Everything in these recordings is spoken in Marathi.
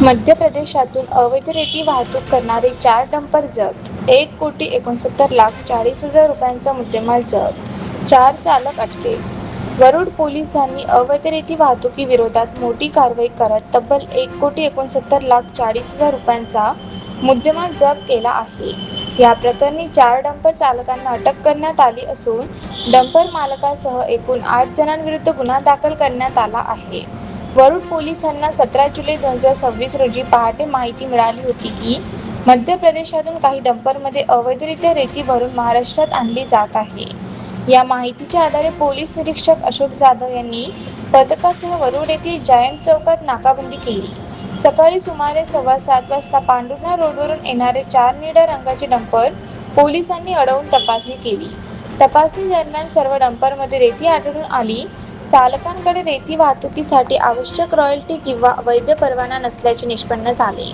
मध्य प्रदेशातून अवैधरित्या वाहतूक करणारे 4 डंपर जप्त, 1,69,40,00,000 रुपयांचा मुद्देमाल जप्त, 4 चालक अटकेत. वरुड पोलिसांनी अवैधरित्या वाहतुकीविरोधात मोठी कारवाई करत तब्बल 1,69,40,00,000 रुपयांचा मुद्देमाल जप्त केला आहे. या प्रकरणी 4 डंपर चालकांना अटक करण्यात आली असून डंपर मालकासह एकूण 8 जणांविरुद्ध गुन्हा दाखल करण्यात आला आहे. वरुड पोलिसांना 17 जुलै 2026 रोजी पहाटे माहिती मिळाली होती की मध्य प्रदेशातून काही डंपरमध्ये अवैधरित्या रेती भरून महाराष्ट्रात आणली जात आहे. या माहितीच्या आधारे पोलीस निरीक्षक अशोक जाधव यांनी पथकासह वरुड येथील जायंट चौकात नाकाबंदी केली. सकाळी सुमारे 7:15 वाजता पांढुर्णा रोडवरून येणारे 4 निळ्या रंगाचे डंपर पोलिसांनी अडवून तपासणी केली. तपासणी दरम्यान सर्व डंपरमध्ये रेती आढळून आली. चालकांकडे रेती वाहतुकीसाठी आवश्यक रॉयल्टी किंवा वैध परवाना नसल्याचे निष्पन्न झाले.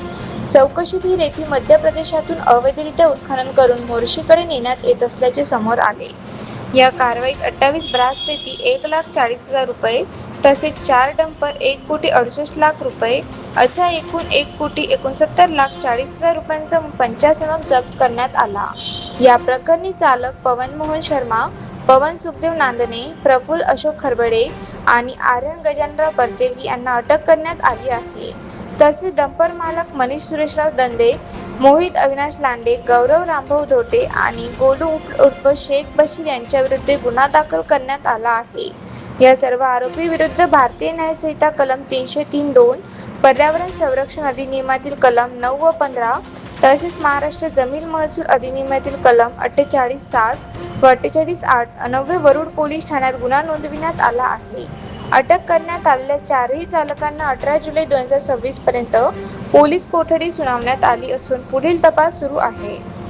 चौकशीत ही रेती मध्य प्रदेशातून अवैधरित्या उत्खनन करून मोर्शीकडे नेण्यात येत असल्याचे समोर आले. या कारवाईत 28 ब्रास रेती 1,40,000 रुपये तसेच 4 डंपर 1,68,00,000 रुपये असा एकूण 1,69,40,00,000 रुपयांचा 50 नग जप्त करण्यात आला. या प्रकरणी चालक पवन मोहन शर्मा, पवन सुखदेव नांदणे, प्रफुल्ल अशोक खरबडे आणि आर्यन गजाननराव बर्देगी यांना अटक करण्यात आली आहे. तसेच डंपर मालक मनीष सुरेशराव दंदे, मोहित अविनाश लांडे, गौरव रामभाऊ धोटे आणि गोलू उर्फ शेख बशीर यांच्याविरुद्ध गुन्हा दाखल करण्यात आला आहे. या सर्व आरोपी विरुद्ध भारतीय न्याय संहिता कलम 303(2), पर्यावरण संरक्षण अधिनियमातील कलम 9 व 15 तसेच महाराष्ट्र जमीन महसूल अधिनियमातील कलम 48(7) व 48(8) अन्वये वरुड पोलीस ठाण्यात गुन्हा नोंदविण्यात आला आहे. अटक करण्यात आलेल्या 4ही चालकांना 18 जुलै 2026 पर्यंत पोलीस कोठडी सुनावण्यात आली असून पुढील तपास सुरू आहे.